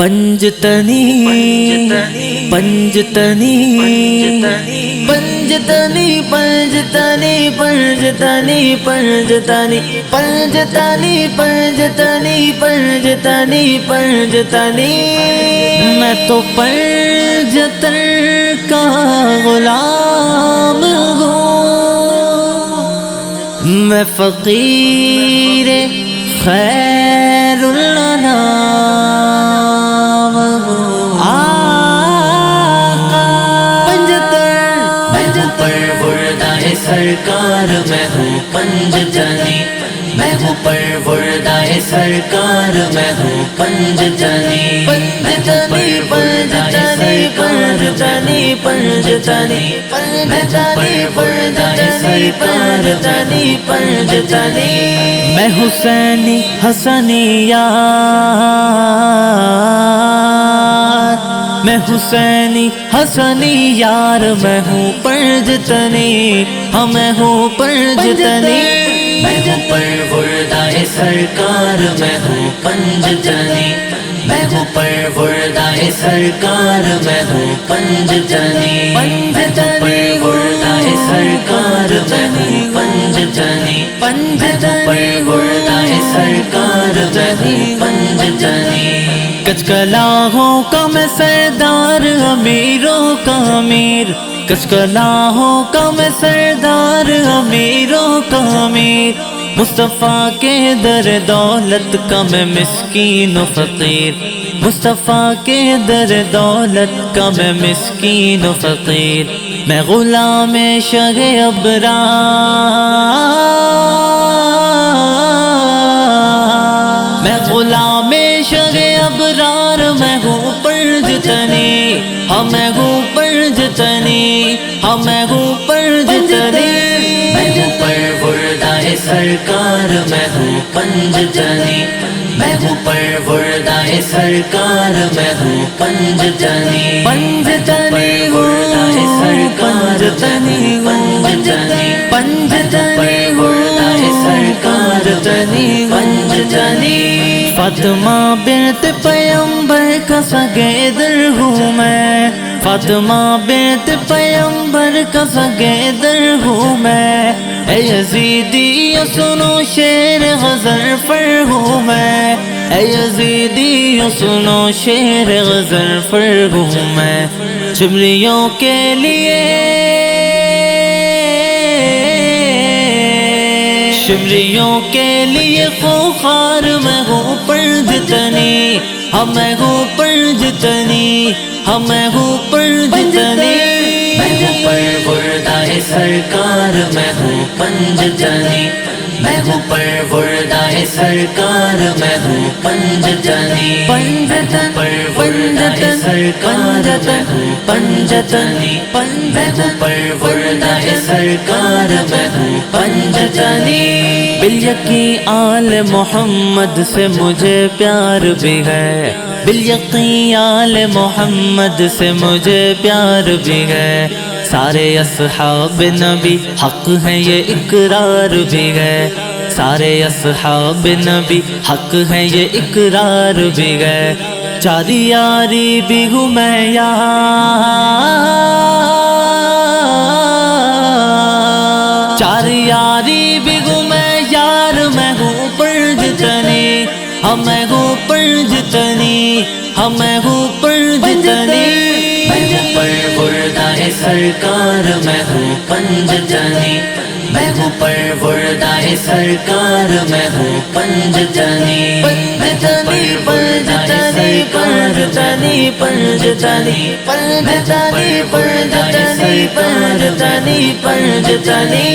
پنجتنی پنجتنی پنجتنی پنجتنی پنجتنی پنجتنی پنجتنی پنجتنی پنجتنی پنجتنی میں تو پنجتن کا غلام ہوں، میں فقیر خیر الانام ہوں۔ آقا میں ہوں پروردہ سرکار، میں ہوں پنجتنی، میں ہوں پروردہ سرکار، میں ہوں پنجتنی، پنجتنی پنجتنی پنجتنی پنجتنی پنجتنی پنجتنی پنجتنی پنجتنی میں حسینی حسنی یار، میں حسینی حسنی یار، میں ہوں پنجتنی، ہاں میں ہوں پنجتنی، میں ہوں پروردہ سرکار، میں ہوں پنجتنی، میں ہوں پروردہ سرکار، میں ہوں پنجتنی، پنجتنی پروردہ سرکار، میں ہوں پنجتنی، پنجتنی پروردہ سرکار، میں ہوں پنجتنی، کچھ کلاہوں کا میں سردار، امیروں کا امیر، کچھ کلاہوں کا میں سردار، امیروں کا امیر، مصطفیٰ کے در دولت کا میں مسکین و فقیر، مصطفیٰ کے در دولت کا میں مسکین و فقیر، میں غلام شہ ابرار، میں غلام شہ ابرار، میں ہوں پنجتنی، ہاں میں ہوں پنجتنی، ہاں میں ہوں پنجتنی، میں ہوں پروردہ سرکار، میں ہوں پنجتنی، میں ہوں پروردہ سرکار، میں ہوں پنجتنی، پنجتنی پروردہ سرکار، پنجتنی پنجتنی، پنجتنی پروردہ سرکار، پنجتنی پنجتنی، فاطمہ بنت پیمبر کا سگیدر ہوں میں، فاطمہ بنت پیمبر کا سگیدر ہوں میں، اے یزیدی سنو شیر غزل فر ہوں میں، اے یزیدی سنو شیر غزل فر ہوں میں، شمریوں کے لیے شمریوں کے لیے خوخار، میں ہوں پنجتنی، ہاں میں ہوں پنجتنی، ہاں میں ہوں پنجتنی، میں ہوں پروردہ سرکار، میں ہوں پنجتنی، میں ہوں پروردہ سرکار، میں ہوں پنجتنی، پنجتن پروردہ سرکار، میں ہوں پنجتنی، میں ہوں پروردہ سرکار، میں ہوں پنجتنی، بالیقین آل محمد سے مجھے پیار بھی ہے، بالیقین آل محمد سے مجھے پیار بھی ہے، سارے اصحاب نبی حق ہیں یہ اقرار بھی ہے، سارے اصحاب نبی حق ہیں یہ اقرار بھی ہے، چاری یاری بھی ہوں میں یار، چار یاری بھی ہوں میں یار، میں ہوں پنجتنی، ہاں میں ہوں پنجتنی، ہاں میں ہوں پنجتنی، میں ہوں پروردہ سرکار، میں ہوں پنجتنی، میں ہوں پروردہ سرکار، میں ہوں پنجتنی، پنجتنی پنجتنی پنجتنی پنجتنی پنجتنی پنجتنی پنجتنی پنجتنی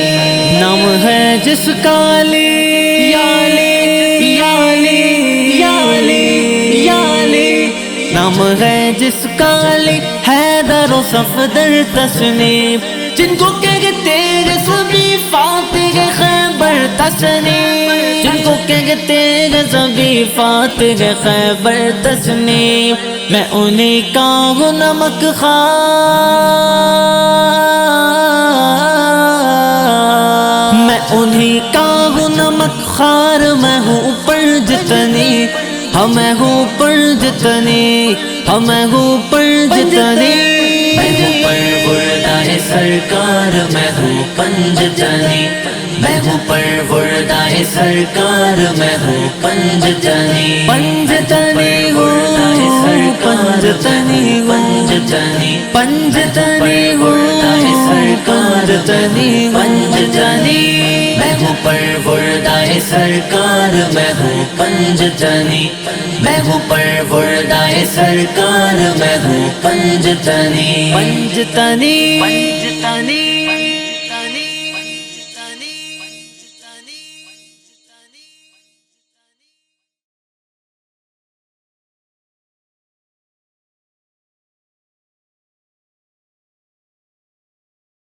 نام ہے جس کا علی یالی یالی یالی یالی، نام ہے جس کا علی حیدر و صفدر تصنیف، جن کو کہتے ہیں سبھی فاتح خیبر تصنیف، جن کو کہتے ہیں سبھی فاتح خیبر تصنیف، میں انہی کا ہوں نمک خوار، میں انہی کا ہوں نمک خوار، میں ہوں پنجتنی، میں ہوں پنجتنی میں ہوں پنجتنی میں ہوں پروردگار سرکار میں ہوں پنجتنی میں ہوں پروردگار سرکار میں ہوں پنجتنی پنجتنی ہوں پنجتنی پنجتنی پنجتنی ہوں پنجتنی پنجتنی میں ہوں پروردگار سرکار میں ہوں پنجتنی میں ہوں پروردگار سرکار میں ہوں پنجتنی پنجتنی